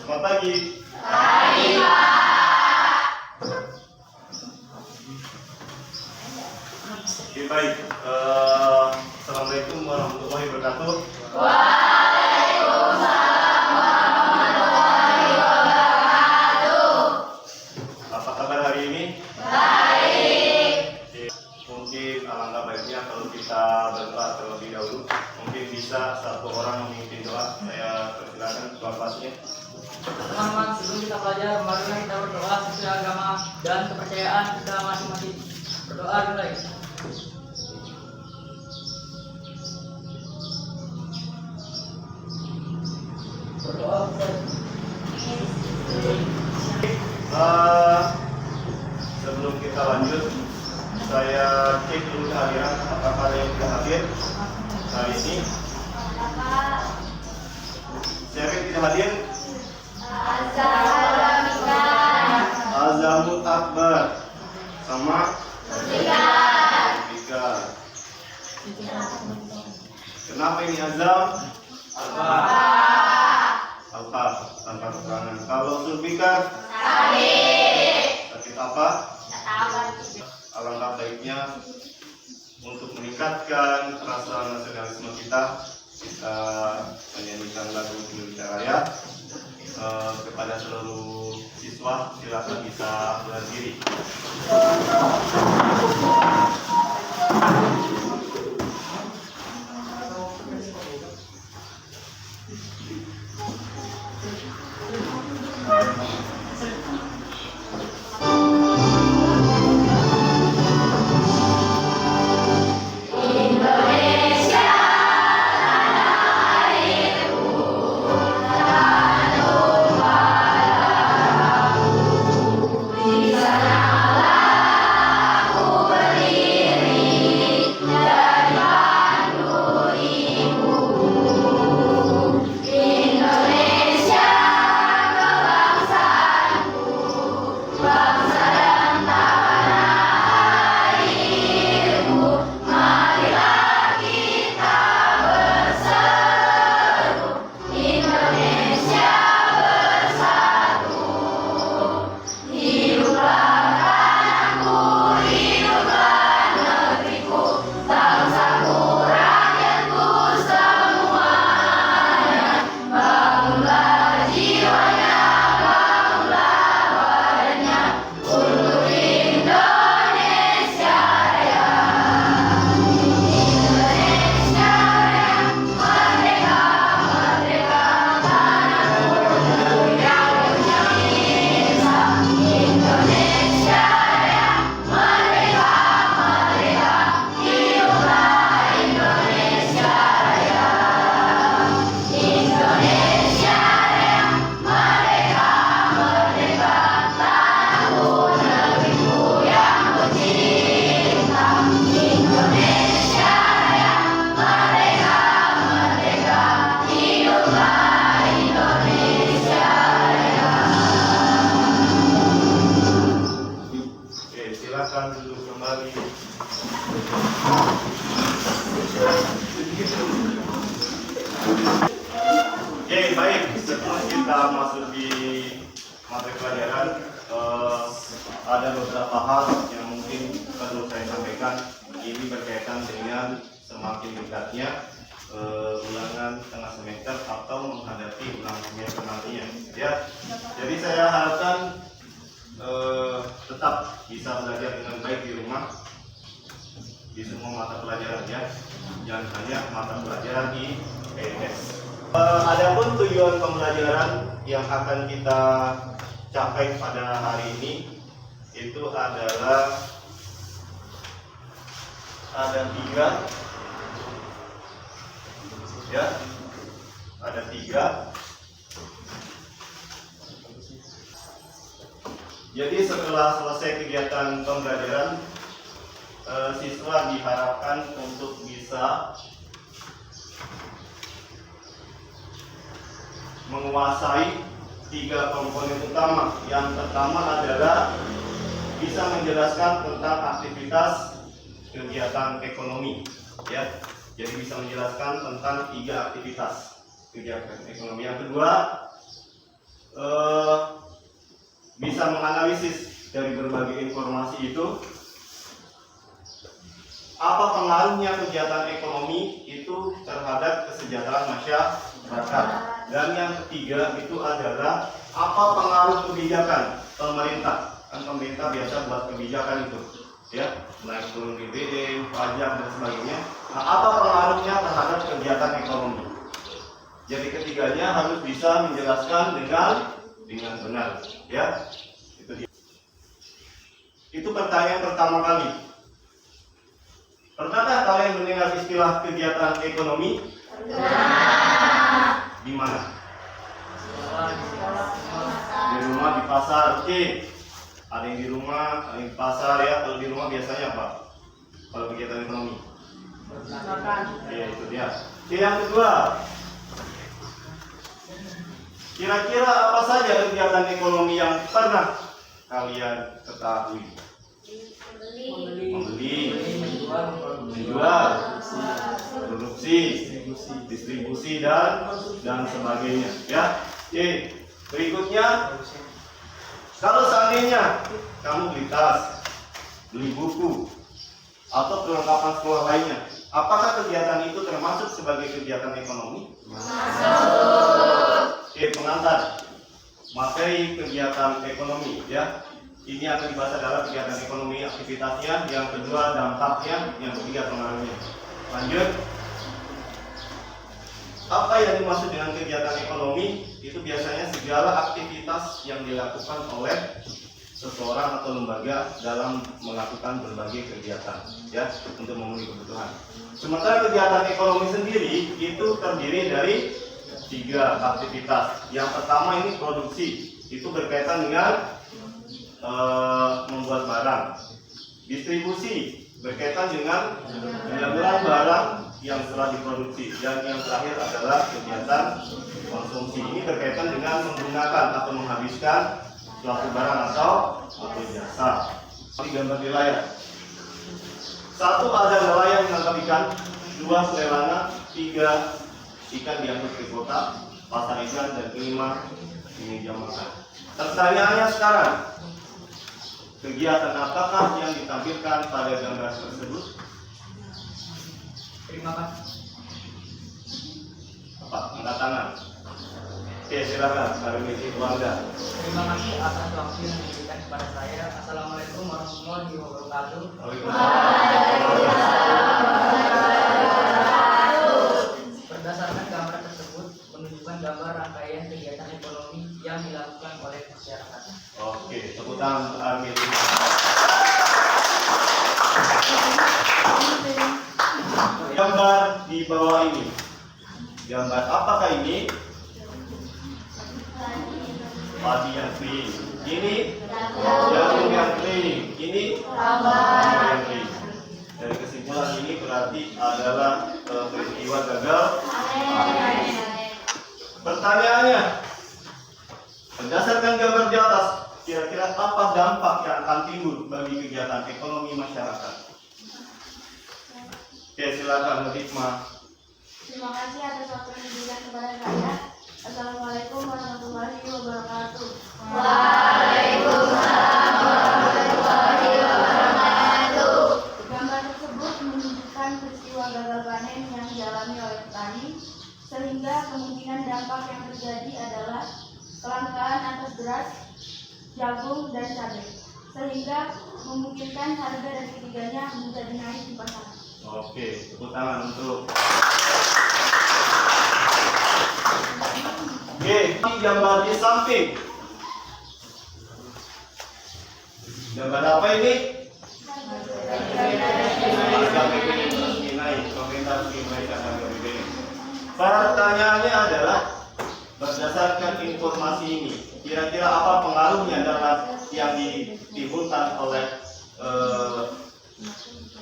Selamat pagi. Pagi, Pak. Oke, baik. Assalamualaikum warahmatullahi wabarakatuh. Waalaikumsalam warahmatullahi wabarakatuh. Apa kabar hari ini? Baik. Oke, mungkin alangkah baiknya kalau kita berdoa terlebih dahulu. Mungkin bisa satu orang memimpin doa. Saya persilakan bapaknya. Teman-teman, sebelum kita belajar, marilah kita berdoa sesuai agama dan kepercayaan kita masing-masing. Berdoa mulai. Berdoa mulai. Sebelum kita lanjut, saya cek dulu kehadiran. Apakah ada yang tidak hadir hari ini? Siapa yang tidak hadir? Azamul Akbar sama Zulfikar. Kenapa ini Azam? Alfa tanpa keterangan. Kalau Zulfikar sakit apa? Alangkah baiknya untuk meningkatkan rasa nasionalisme kita menyanyikan lagu Indonesia Raya. Kepada seluruh siswa, silakan bisa berdiri. Silakan duduk kembali. Oke, baik. Sebelum kita masuk di materi pelajaran, ada beberapa hal yang mungkin perlu saya sampaikan. Ini berkaitan dengan semakin dekatnya ulangan tengah semester atau menghadapi ulangan semester nantinya. Ya, jadi saya harapkan tetap bisa belajar dengan baik di rumah di semua mata pelajaran, ya, jangan hanya mata pelajaran di PNS. Adapun tujuan pembelajaran yang akan kita capai pada hari ini itu adalah ada tiga, ya, ada tiga. Jadi setelah selesai kegiatan pembelajaran, siswa diharapkan untuk bisa menguasai tiga komponen utama. Yang pertama adalah bisa menjelaskan tentang aktivitas kegiatan ekonomi, ya. Jadi bisa menjelaskan tentang tiga aktivitas kegiatan ekonomi. Yang kedua, bisa menganalisis dari berbagai informasi itu apa pengaruhnya kegiatan ekonomi itu terhadap kesejahteraan masyarakat. Dan yang ketiga itu adalah apa pengaruh kebijakan pemerintah. Kan pemerintah biasa buat kebijakan itu, ya, naik turun BBM, pajak dan sebagainya. Nah, apa pengaruhnya terhadap kegiatan ekonomi? Jadi ketiganya harus bisa menjelaskan dengan benar, ya. Itu dia. Itu pertanyaan pertama kali. Pernahkah kalian mendengar istilah kegiatan ekonomi? Di mana? Di rumah, di pasar. Oke. Ada yang di rumah, ada yang di pasar, ya. Kalau di rumah biasanya apa? Kalau kegiatan ekonomi? Ya, itu dia. Yang kedua, kira-kira apa saja kegiatan ekonomi yang pernah kalian ketahui? Membeli, menjual, produksi, distribusi dan sebagainya, ya. Oke. Berikutnya, kalau seandainya kamu beli tas, beli buku, atau perlengkapan sekolah lainnya, apakah kegiatan itu termasuk sebagai kegiatan ekonomi? Masuk. Oke, pengantar materi kegiatan ekonomi, ya. Ini akan dibahas adalah kegiatan ekonomi, aktivitasnya, yang kedua dampaknya, yang ketiga pengaruhnya. Lanjut. Apa yang dimaksud dengan kegiatan ekonomi? Itu biasanya segala aktivitas yang dilakukan oleh seseorang atau lembaga dalam melakukan berbagai kegiatan, ya, untuk memenuhi kebutuhan. Sementara kegiatan ekonomi sendiri itu terdiri dari 3 aktivitas. Yang pertama ini produksi, itu berkaitan dengan membuat barang. Distribusi berkaitan dengan penyaluran barang yang telah diproduksi. Dan yang terakhir adalah kegiatan konsumsi. Ini berkaitan dengan menggunakan atau menghabiskan suatu barang atau jasa. Di gambar di layar. 1 ada nelayan menangkap ikan, 2 pelelangan, 3 ikan diangkut ke kota, pasar ikan, dan 5 meja makan. Pertanyaannya sekarang, kegiatan apakah yang ditampilkan pada gambar tersebut? Terima kasih. Apa? Angkat tangan. Oke, silakan. Permisi keluarga. Terima kasih atas waktu yang diberikan kepada saya. Assalamualaikum warahmatullahi wabarakatuh. Berdasarkan gambar tersebut menunjukkan gambar rangkaian kegiatan ekonomi yang dilakukan oleh masyarakat. Oke, tepuk tangan untuk Armin. Gambar di bawah ini. Gambar apakah ini? Padi yang kering. Ini jagung yang kering. Ini tambah yang kering. Dari kesimpulan ini berarti adalah peristiwa gagal panen. Pertanyaannya, berdasarkan gambar di atas, kira-kira apa dampak yang akan timbul bagi kegiatan ekonomi masyarakat? Oke, silakan Bu Hikmah. Terima kasih atas waktu yang diberikan kepada saya. Assalamualaikum warahmatullahi wabarakatuh. Waalaikumsalam warahmatullahi wabarakatuh. Gambar tersebut menunjukkan peristiwa gagal panen yang dialami oleh petani, sehingga kemungkinan dampak yang terjadi adalah kelangkaan atas beras, jagung, dan cabai, sehingga memungkinkan harga dari ketiganya menjadi naik di pasaran. Oke, tepuk tangan untuk. Oke, ini gambar di samping. Gambar apa ini? Harga BBM meski naik, pemerintah meski menaikkan harga BBM. Pertanyaannya adalah, berdasarkan informasi ini, kira-kira apa pengaruhnya dalam yang ditimbulkan oleh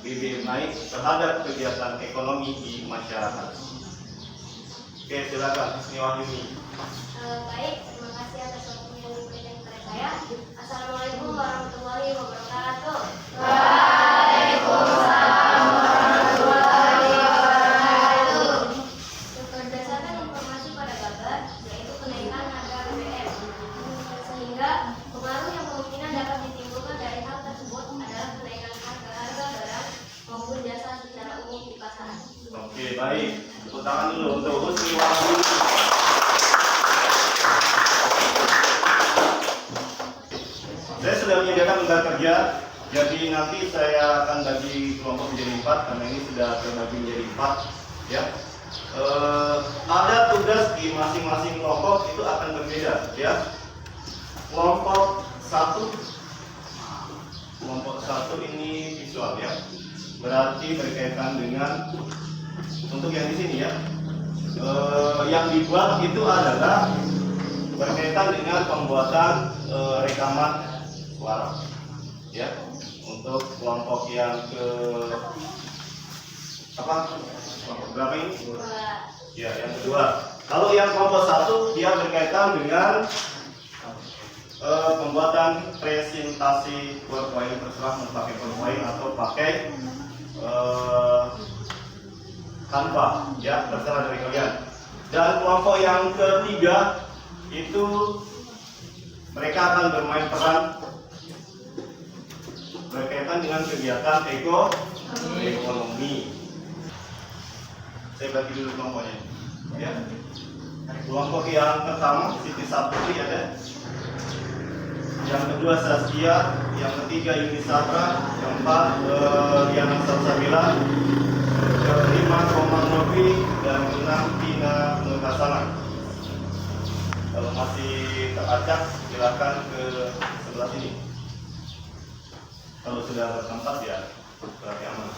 BBM naik terhadap kegiatan ekonomi di masyarakat? Oke, silakan Isni Wahyuni. Baik, terima kasih atas waktunya yang diberikan kepada saya. Assalamualaikum warahmatullahi wabarakatuh. Waalaikumsalam warahmatullahi wabarakatuh. Berdasarkan informasi pada gambar, yaitu kenaikan harga BBM. lembar kerja. Jadi nanti saya akan bagi kelompok menjadi 4 karena ini sudah terbagi menjadi 4 ya. Ada tugas di masing-masing kelompok itu akan berbeda ya. Kelompok 1 ini visual ya. Berarti berkaitan dengan untuk yang di sini ya. Yang dibuat itu adalah berkaitan dengan pembuatan rekaman suara ya. Untuk kelompok yang kelompok berapa ini? Ya, yang kedua. Kalau yang kelompok 1 dia berkaitan dengan pembuatan presentasi PowerPoint, terserah mau pakai PowerPoint atau pakai Canva ya, terserah dari kalian. Dan kelompok yang ketiga itu mereka akan bermain peran berkaitan dengan kegiatan ekonomi. Saya bagi dulu kelompoknya ya. Kelompok yang pertama Siti Saputri ada, yang kedua Saskia, yang ketiga Yuni Sabra, yang keempat Diana Salsabila, kelima Komang Novi, dan keenam Tina Nurhasana. Kalau masih teracak silakan ke sebelah sini. Kalau sudah bertempat ya berarti aman.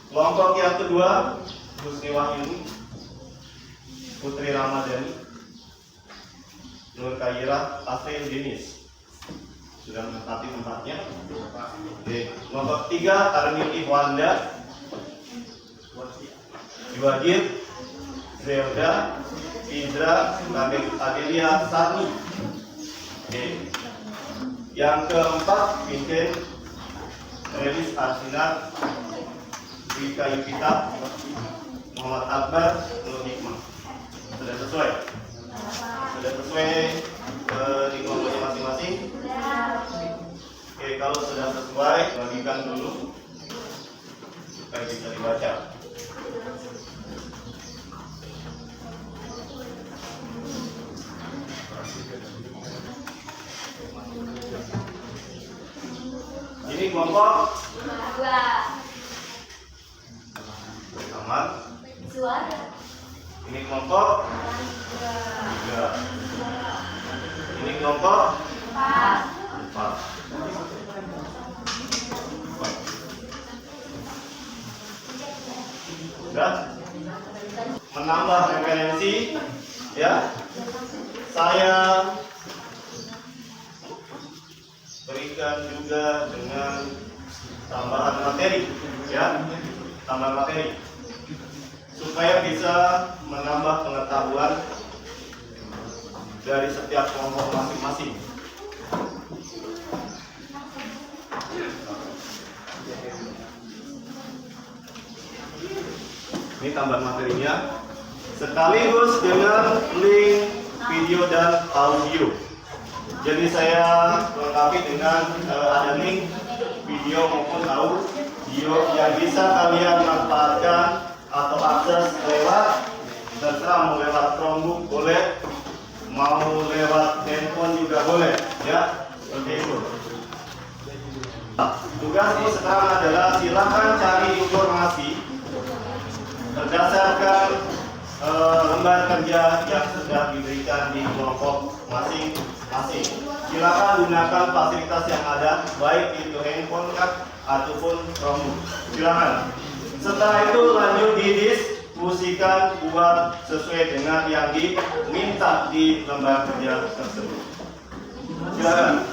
Kelompok yang kedua Husni Wahyuni, Putri Ramadhani, Nur Khairah, Asri Denis. Sudah menempati tempatnya. Oke. Kelompok 3 Armin Ihwanda, Wajib, Zelda, Indra, Adelia Sani. Oke. Yang keempat Vincent, Relis Arsinar, Wika Yukita, Muhammad Akbar, Nur Hikmah. Sudah sesuai? Sudah sesuai di kelompoknya masing-masing? Oke, kalau sudah sesuai, bagikan dulu supaya bisa dibaca. Ini kelompok aman. Ini kelompok 3. Ini kelompok 4. Sudah? Menambah referensi ya. Saya berikan juga dengan tambahan materi ya, tambahan materi supaya bisa menambah pengetahuan dari setiap kelompok masing-masing. Ini tambahan materinya sekaligus dengan link video dan audio. Jadi saya melengkapi dengan ada link video maupun audio yang bisa kalian manfaatkan atau akses lewat, terserah mau lewat Chromebook boleh, mau lewat handphone juga boleh ya, seperti itu. Tugas ini sekarang adalah silakan cari informasi berdasarkan lembar kerja yang sudah diberikan di kelompok masing-masing. Silakan gunakan fasilitas yang ada, baik itu handphone ataupun Chromebook. Silakan. Setelah itu lanjut didiskusikan buat sesuai dengan yang diminta di lembar kerja tersebut. Silakan.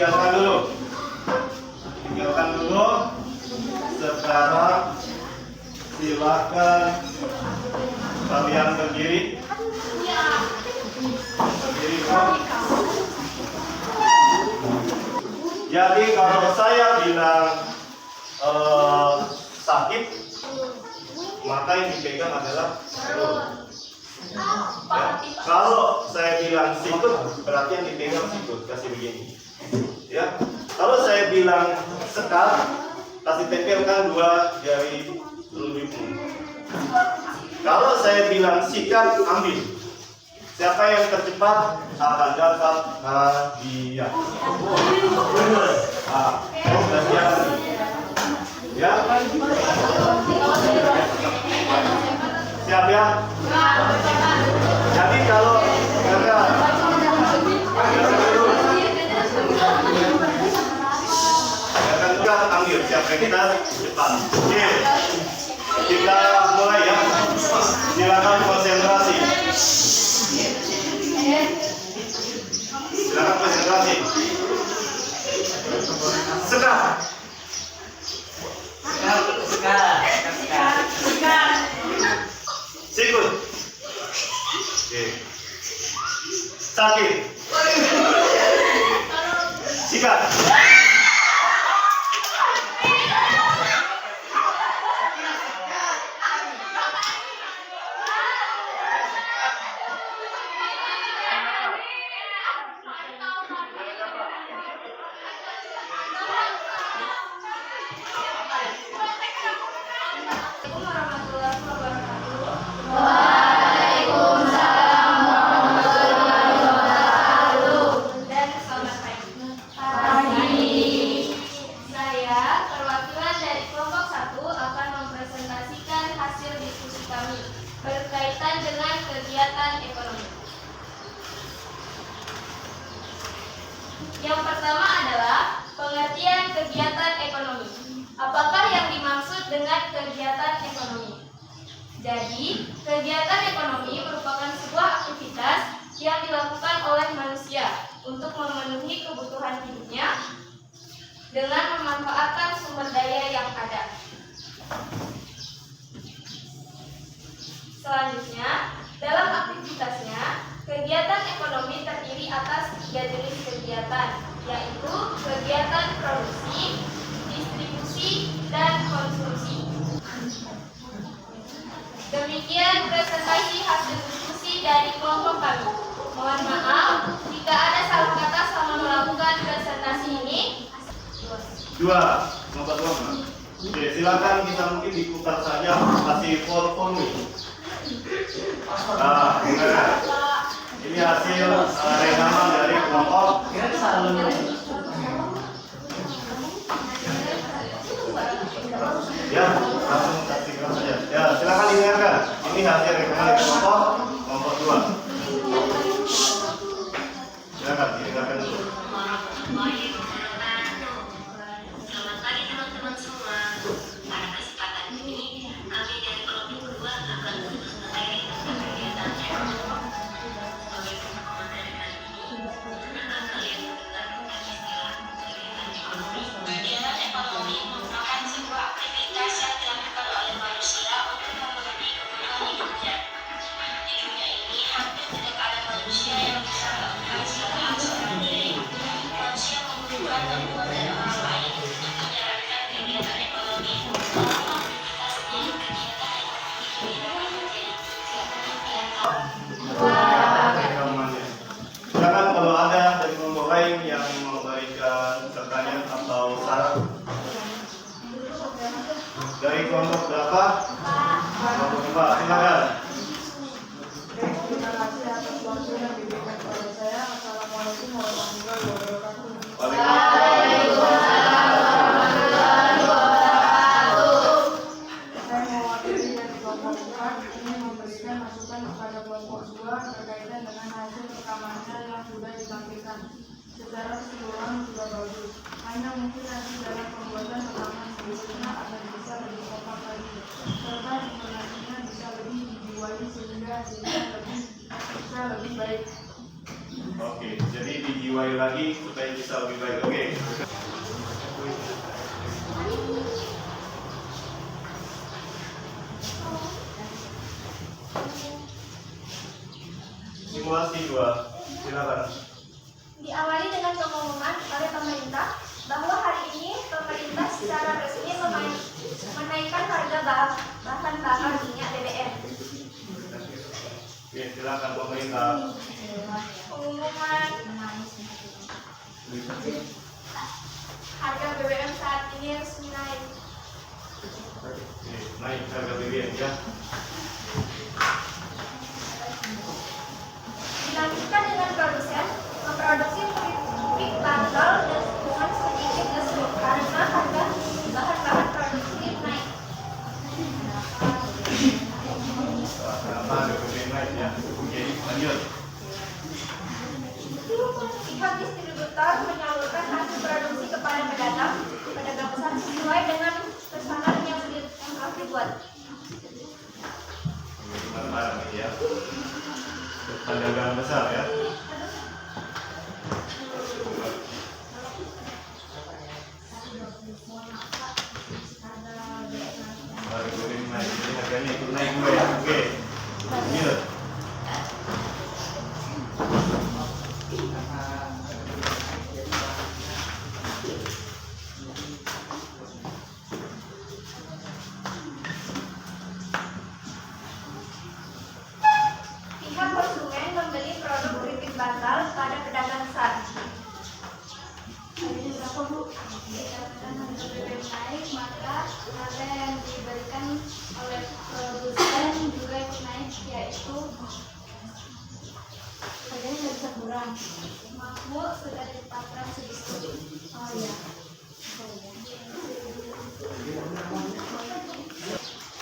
tinggalkan dulu. Sekarang silakan kalian berdiri. Jadi kalau saya bilang sakit, maka yang dipegang adalah perut. Ya. Kalau saya bilang sikut, berarti yang dipegang sikut. Kasih begini. Ya. Kalau saya bilang sekal, kasih tempelkan 2 jari telunjukmu. Kalau saya bilang sikat, ambil. Siapa yang tercepat akan dapat hadiah. Sudah siap? Ya. Siap ya? Jadi kalau kita ambil, siapa kita cepat. Oke, kita mulai ya. Silakan konsentrasi. Silakan konsentrasi. Sekarang. Sikut. Oke. Sakit. Sikat. Berkaitan dengan kegiatan ekonomi. Yang pertama adalah pengertian kegiatan ekonomi. Apakah yang dimaksud dengan kegiatan ekonomi? Jadi, kegiatan ekonomi merupakan sebuah aktivitas yang dilakukan oleh manusia untuk memenuhi kebutuhan hidupnya dengan memanfaatkan sumber daya yang ada. Selanjutnya, dalam aktivitasnya, kegiatan ekonomi terdiri atas 3 jenis kegiatan, yaitu kegiatan produksi, distribusi, dan konsumsi. Demikian presentasi hasil diskusi dari kelompok kami. Mohon maaf jika ada salah kata selama melakukan presentasi ini. 2, nomor 2. Oke, silakan kita mungkin diputar saja, kasih formulir. Nah, ini hasil rekaman dari kelompok. Ya, langsung saksikan saja. Ya, silakan dengarkan. Ini hasil rekaman dari kelompok 2. Silakan didengarkan dulu. Selamat pagi teman-teman semua. Pada kesempatan ini, kami dari kelompok 2 akan menulis materi tentang kegiatan ekonomi. Sebagai pemahaman dari kali ini, pernahkah kalian mendengar tentang istilah kegiatan ekonomi? Kegiatan ekonomi merupakan sebuah aktivitas yang dilakukan oleh manusia untuk memenuhi kebutuhan hidupnya. Di dunia ini, hampir tidak ada manusia yang bisa melakukan secara seorang diri. Manusia membutuhkan bantuan dari orang lain untuk menjalankan kegiatan ekonomi. Dalam aktivitas ini, kegiatan ekonomi dapat menjadi Rekamannya. Silakan kalau ada dari kelompok lain yang memberikan pertanyaan atau saran. Dari kelompok berapa? Kelompok 4, silakan. Terima kasih atas waktu yang diberikan kepada saya. Assalamualaikum warahmatullahi wabarakatuh. Saya mewakili dari kelompok 4 ingin memberikan masukan kepada kelompok 2 berkaitan dengan hasil rekamannya yang sudah ditampilkan. Secara keseluruhan sudah bagus. Hanya mungkin nanti dalam pembuatan rekaman berikutnya akan bisa lebih kompak lagi, serta informasinya bisa lebih dijiwai sehingga hasilnya bisa lebih baik. Oke, jadi di dijiwai lagi supaya bisa lebih baik. Oke. Simulasi 2, silakan. Diawali dengan pengumuman oleh pemerintah bahwa hari ini pemerintah secara resmi menaikkan harga bahan bakar minyak BBM. Oke, silakan pemerintah. Pengumuman harga BBM saat ini resmi naik. Oke, naik harga BBM ya. Dilanjutkan dengan produsen memproduksi pik bundle dan dengan sedikit lesu karena harga bahan-bahan produksi naik. Kenapa harga BBM naik ya? Oke, lanjut. Pihak distributor menyalurkan hasil produksi kepada pedagang besar sesuai dengan pesanan yang telah dibuat. Barang ya. Pedagang besar ya. Harga BBM naik, jadi harganya ikut naik juga ya. Oke, lanjut. Pihak konsumen membeli produk keripik bantal pada pedagang besar. Harganya berapa, Bu? Dikatakan harga BBM naik, maka harga yang diberikan oleh produsen juga ikut naik, yaitu harganya nggak bisa kurang. Makmur sudah ditetapkan segitu. Oh iya.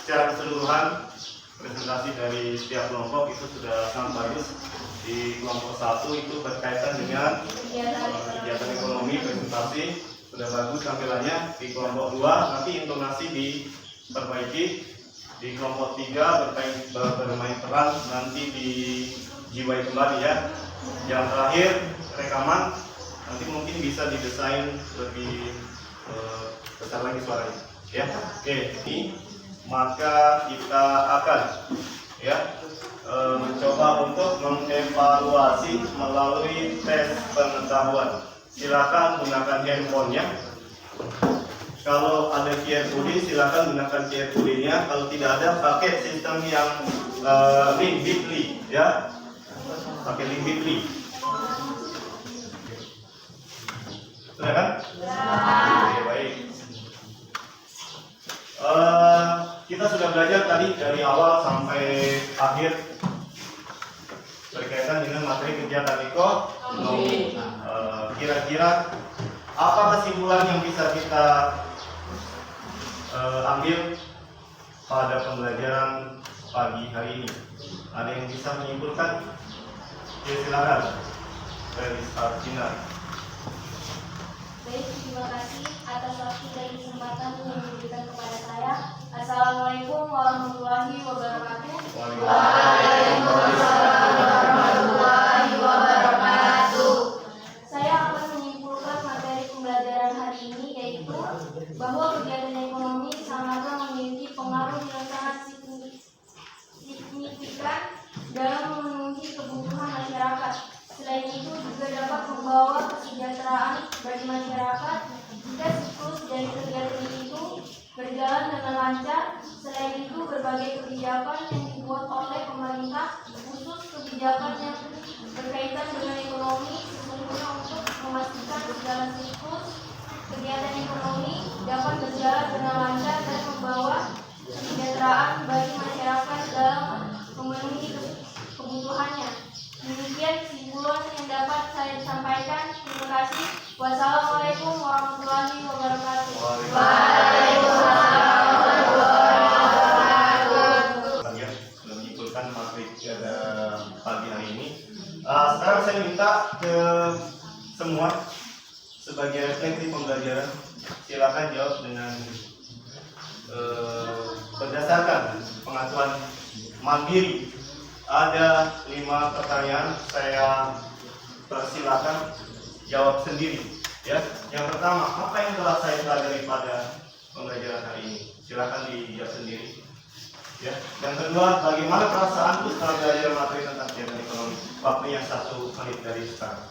Secara keseluruhan presentasi dari setiap kelompok itu sudah sangat bagus. Di kelompok 1 itu berkaitan dengan kegiatan ekonomi, presentasi sudah bagus tampilannya. Di kelompok 2 nanti intonasi diperbaiki. Di kelompok 3 bermain peran nanti dijiwai kembali ya. Yang terakhir rekaman nanti mungkin bisa didesain lebih besar lagi suaranya ya. Oke, ini maka kita akan ya mencoba untuk mengevaluasi melalui tes pengetahuan. Silakan gunakan handphonenya. Kalau ada QR code silakan gunakan QR code-nya. Kalau tidak ada pakai sistem yang link Bitly ya. Pakai link Bitly. Sudah kan? Oke, baik. Kita sudah belajar tadi dari awal sampai akhir berkaitan dengan materi kegiatan ekonomi. Kira-kira apa kesimpulan yang bisa kita ambil pada pembelajaran pagi hari ini? Ada yang bisa menyimpulkan? Ya, silakan. Dari Sarjina. Baik, terima kasih atas waktu dan kesempatan yang diberikan kepada saya. Assalamualaikum warahmatullahi wabarakatuh. Waalaikumsalam warahmatullahi wabarakatuh. Saya akan menyimpulkan materi pembelajaran hari ini, yaitu bahwa kegiatan ekonomi sangatlah memiliki pengaruh yang sangat signifikan dalam memenuhi kebutuhan masyarakat. Selain itu juga dapat membawa kesejahteraan bagi masyarakat jika siklus dari kegiatan itu berjalan dengan lancar. Selain itu berbagai kebijakan yang dibuat oleh pemerintah, khusus kebijakan yang berkaitan dengan ekonomi, sesungguhnya untuk memastikan segala siklus kegiatan ekonomi dapat berjalan dengan lancar dan membawa kesejahteraan bagi masyarakat dalam memenuhi kebutuhannya. Demikian kesimpulan yang dapat saya sampaikan. Terima kasih. Wassalamualaikum warahmatullahi wabarakatuh. Waalaikumsalam warahmatullahi wabarakatuh. Menyimpulkan materi pada pagi hari ini. Sekarang saya minta ke semua sebagai refleksi pembelajaran, silakan jawab dengan berdasarkan pengetahuan mandiri. Ada 5 pertanyaan, saya persilakan jawab sendiri. Ya, yang pertama, apa yang telah saya pelajari pada pembelajaran hari ini? Silakan dijawab sendiri. Ya, yang kedua, bagaimana perasaanku setelah belajar materi tentang kegiatan ekonomi? Waktunya 1 menit dari sekarang.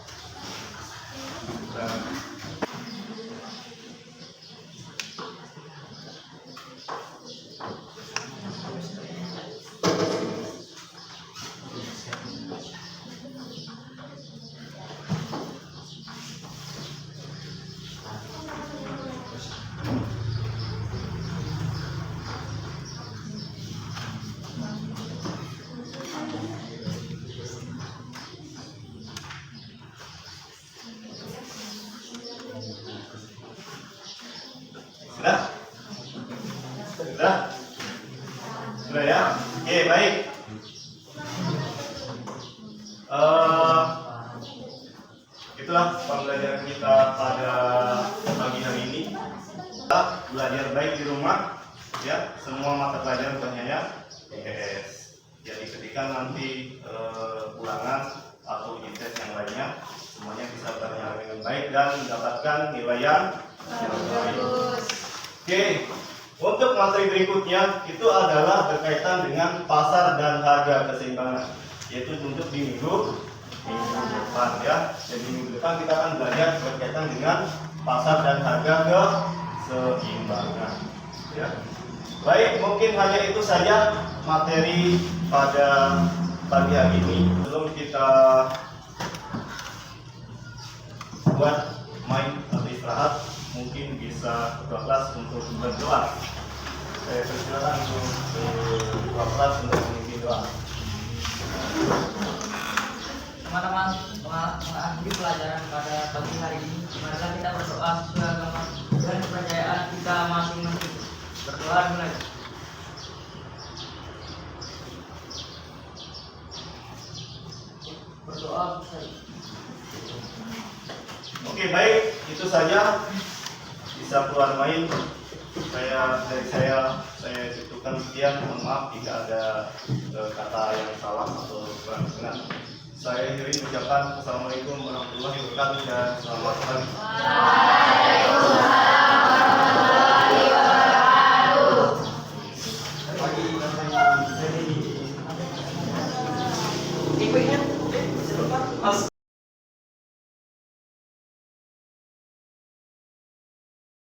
Sudah? Sudah? Sudah ya? Oke, baik. Itulah pembelajaran kita pada pagi hari ini. Kita belajar baik di rumah, ya. Semua mata pelajaran bukan hanya IPS. Jadi ketika nanti ulangan atau uji tes yang lainnya, semuanya bisa berjalan dengan baik dan mendapatkan nilai yang baik. Oke, untuk materi berikutnya itu adalah berkaitan dengan pasar dan harga keseimbangan, yaitu untuk di minggu depan ya. Jadi minggu depan kita akan belajar berkaitan dengan pasar dan harga keseimbangan. Ya. Baik, mungkin hanya itu saja materi pada pagi hari ini. Sebelum kita buat main atau istirahat, mungkin bisa ketua kelas untuk berdoa. Saya persilakan untuk ketua kelas untuk memimpin doa. Teman-teman, mengakhiri pelajaran pada pagi hari ini, marilah kita berdoa sesuai agama dan kepercayaan kita masing-masing. Berdoa mulai. Berdoa selesai. Oke, baik, itu saja. Bisa keluar main. Saya cukupkan sekian. Mohon maaf jika ada kata yang salah atau kurang benar. Saya akhiri ucapkan Assalamualaikum warahmatullahi wabarakatuh dan selamat pagi. Waalaikumsalam.